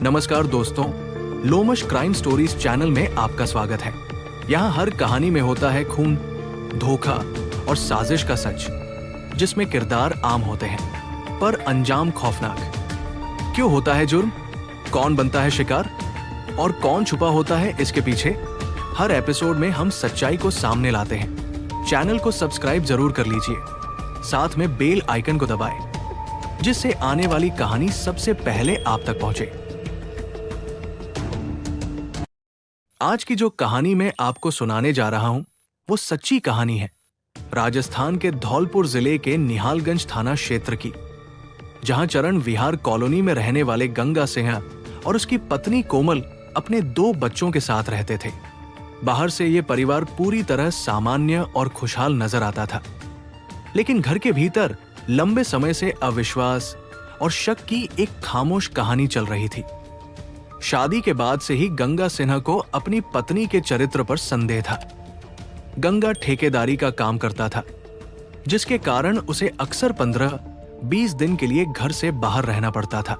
नमस्कार दोस्तों, Lomash crime stories channel में आपका स्वागत है। यहाँ हर कहानी में होता है खून, धोखा और साजिश का सच, जिसमें किरदार आम होते हैं पर अंजाम खौफनाक। क्यों होता है जुर्म, कौन बनता है शिकार और कौन छुपा होता है इसके पीछे? हर एपिसोड में हम सच्चाई को सामने लाते हैं। चैनल को सब्सक्राइब जरूर कर लीजिए, साथ में बेल आइकन को दबाएं, जिससे आने वाली कहानी सबसे पहले आप तक पहुंचे। आज की जो कहानी मैं आपको सुनाने जा रहा हूं, वो सच्ची कहानी है राजस्थान के धौलपुर जिले के निहालगंज थाना क्षेत्र की, जहां चरण विहार कॉलोनी में रहने वाले गंगा सिंह और उसकी पत्नी कोमल अपने 2 बच्चों के साथ रहते थे। बाहर से ये परिवार पूरी तरह सामान्य और खुशहाल नजर आता था, लेकिन घर के भीतर लंबे समय से अविश्वास और शक की एक खामोश कहानी चल रही थी। शादी के बाद से ही गंगा सिन्हा को अपनी पत्नी के चरित्र पर संदेह था। गंगा ठेकेदारी का काम करता था, जिसके कारण उसे अक्सर 15-20 दिन के लिए घर से बाहर रहना पड़ता था,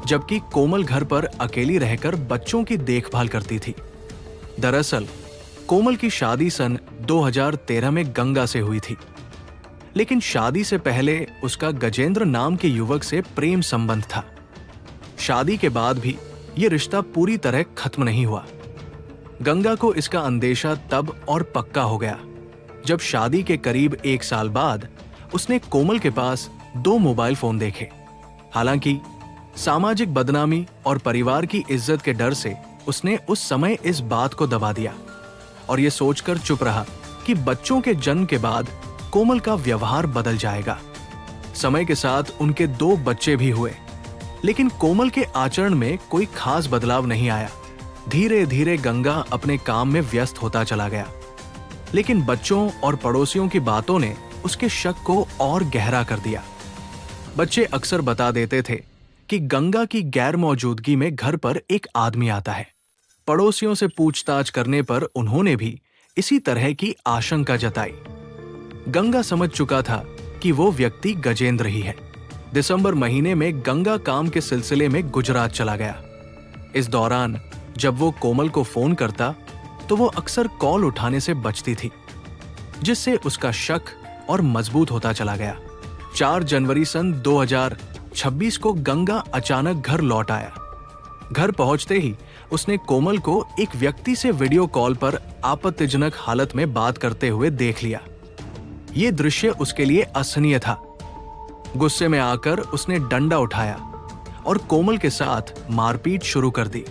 जबकि कोमल घर पर अकेली रहकर बच्चों की देखभाल करती थी। दरअसल कोमल की शादी सन 2013 में गंगा से हुई थी, लेकिन शादी से पहले उसका गजेंद्र नाम के युवक से प्रेम संबंध था। शादी के बाद भी ये रिश्ता पूरी तरह खत्म नहीं हुआ। गंगा को इसका अंदेशा तब और पक्का हो गया जब शादी के करीब 1 साल बाद उसने कोमल के पास 2 मोबाइल फोन देखे। हालांकि सामाजिक बदनामी और परिवार की इज्जत के डर से उसने उस समय इस बात को दबा दिया और ये सोचकर चुप रहा कि बच्चों के जन्म के बाद कोमल का व्यवहार बदल जाएगा। समय के साथ उनके 2 बच्चे भी हुए, लेकिन कोमल के आचरण में कोई खास बदलाव नहीं आया। धीरे धीरे गंगा अपने काम में व्यस्त होता चला गया, लेकिन बच्चों और पड़ोसियों की बातों ने उसके शक को और गहरा कर दिया। बच्चे अक्सर बता देते थे कि गंगा की गैर मौजूदगी में घर पर एक आदमी आता है। पड़ोसियों से पूछताछ करने पर उन्होंने भी इसी तरह की आशंका जताई। गंगा समझ चुका था कि वो व्यक्ति गजेंद्र ही है। दिसंबर महीने में गंगा काम के सिलसिले में गुजरात चला गया। इस दौरान जब वो कोमल को फोन करता तो वो अक्सर कॉल उठाने से बचती थी, जिससे उसका शक और मजबूत होता चला गया। 4 जनवरी सन 2026 को गंगा अचानक घर लौट आया। घर पहुंचते ही उसने कोमल को एक व्यक्ति से वीडियो कॉल पर आपत्तिजनक हालत में बात करते हुए देख लिया। ये दृश्य उसके लिए असहनीय था। गुस्से में आकर उसने डंडा उठाया और कोमल के साथ मारपीट शुरू कर दी।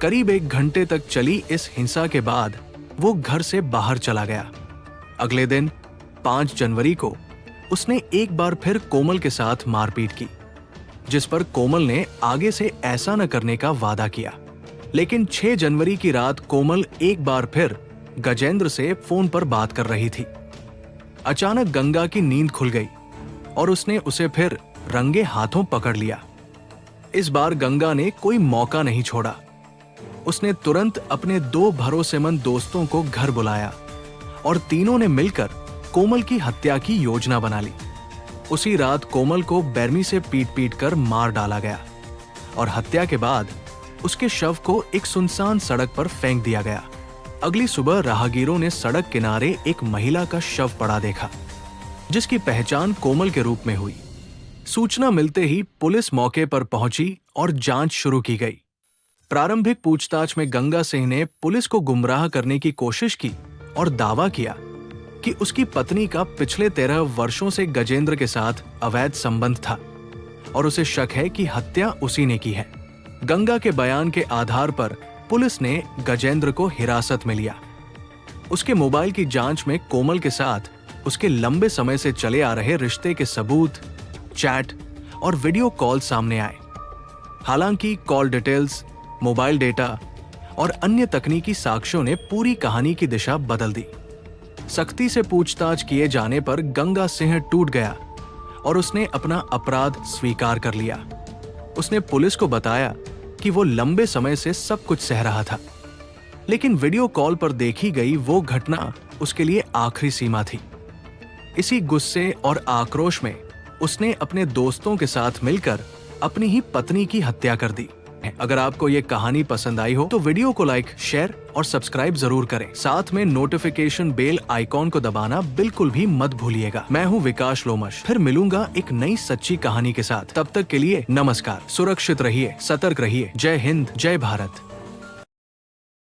करीब 1 घंटे तक चली इस हिंसा के बाद वो घर से बाहर चला गया। अगले दिन 5 जनवरी को उसने एक बार फिर कोमल के साथ मारपीट की, जिस पर कोमल ने आगे से ऐसा न करने का वादा किया। लेकिन 6 जनवरी की रात कोमल एक बार फिर गजेंद्र से फोन पर बात कर रही थी। अचानक गंगा की नींद खुल गई और उसने उसे फिर रंगे हाथों पकड़ लिया। इस बार गंगा ने कोई मौका नहीं छोड़ा। उसने तुरंत अपने 2 भरोसेमंद दोस्तों को घर बुलाया और तीनों ने मिलकर कोमल की हत्या की योजना बना ली। उसी रात कोमल को बैरमी से पीट कर मार डाला गया और हत्या के बाद उसके शव को एक सुनसान सड़क पर फेंक दिया गया। अगली सुबह राहगीरों ने सड़क किनारे एक महिला का शव पड़ा देखा, जिसकी पहचान कोमल के रूप में हुई। सूचना मिलते ही पुलिस मौके पर पहुंची और जांच शुरू की गई। प्रारंभिक पूछताछ में गंगा सिंह ने पुलिस को गुमराह करने की कोशिश की और दावा किया कि उसकी पत्नी का पिछले 13 वर्षों से गजेंद्र के साथ अवैध संबंध था और उसे शक है कि हत्या उसी ने की है। गंगा के बयान के आधार पर पुलिस ने गजेंद्र को हिरासत में लिया। उसके मोबाइल की जांच में कोमल के साथ उसके लंबे समय से चले आ रहे रिश्ते के सबूत, चैट और वीडियो कॉल सामने आए। हालांकि कॉल डिटेल्स, मोबाइल डेटा और अन्य तकनीकी साक्ष्यों ने पूरी कहानी की दिशा बदल दी। सख्ती से पूछताछ किए जाने पर गंगा सिंह टूट गया और उसने अपना अपराध स्वीकार कर लिया। उसने पुलिस को बताया कि वो लंबे समय से सब कुछ सह रहा था, लेकिन वीडियो कॉल पर देखी गई वो घटना उसके लिए आखिरी सीमा थी। इसी गुस्से और आक्रोश में उसने अपने दोस्तों के साथ मिलकर अपनी ही पत्नी की हत्या कर दी। अगर आपको ये कहानी पसंद आई हो तो वीडियो को लाइक, शेयर और सब्सक्राइब जरूर करें। साथ में नोटिफिकेशन बेल आइकॉन को दबाना बिल्कुल भी मत भूलिएगा। मैं हूँ विकास लोमश, फिर मिलूंगा एक नई सच्ची कहानी के साथ। तब तक के लिए नमस्कार, सुरक्षित रहिए, सतर्क रहिए। जय हिंद, जय भारत।